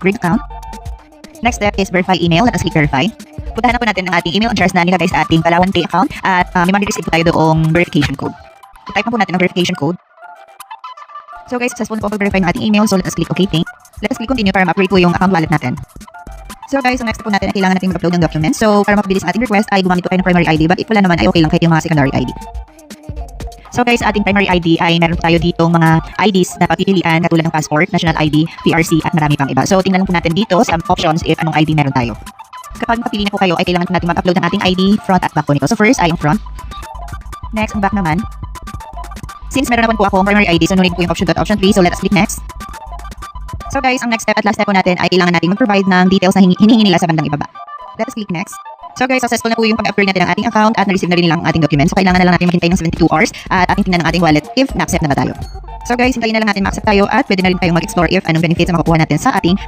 Green account. Next step is verify email. Let us click verify. Puntahan na po natin ang ating email address na nilagay sa ating Palawan Pay account at may mag-receive po tayo doong verification code. Type na po natin ang verification code. So guys, successful na po verify ng ating email. So let us click OK. Let us click continue para ma-upgrade po yung account wallet natin. So guys, ang next step po natin ay kailangan natin mag-upload ng documents. So para mapabilis ang ating request ay gumamit po tayo ng primary ID, but if wala naman ay okay lang kahit yung mga secondary ID. So guys, ating primary ID ay meron tayo ditong mga IDs na papipilian katulad ng passport, national ID, PRC at marami pang iba. So tingnan lang po natin dito sa options if anong ID meron tayo. Kapag mapili na po kayo ay kailangan po natin mag-upload ng ating ID front at back po nito. So first ay yung front. Next, ang back naman. Since meron naman po ako primary ID, so nunod po yung option 2 at option 3. So let us click next. So guys, ang next step at last step po natin ay kailangan natin mag-provide ng details na hinihingi nila sa bandang ibaba. Let us click next. So guys, successful na po yung pag-upgrade natin ng ating account at na-receive na rin nilang ating documents. So kailangan na lang natin maghintay ng 72 hours at ating tingnan ng ating wallet if na-accept na ba tayo. So guys, hintayin na lang natin ma-accept tayo at pwede na rin tayong mag-explore if anong benefits ang makukuha natin sa ating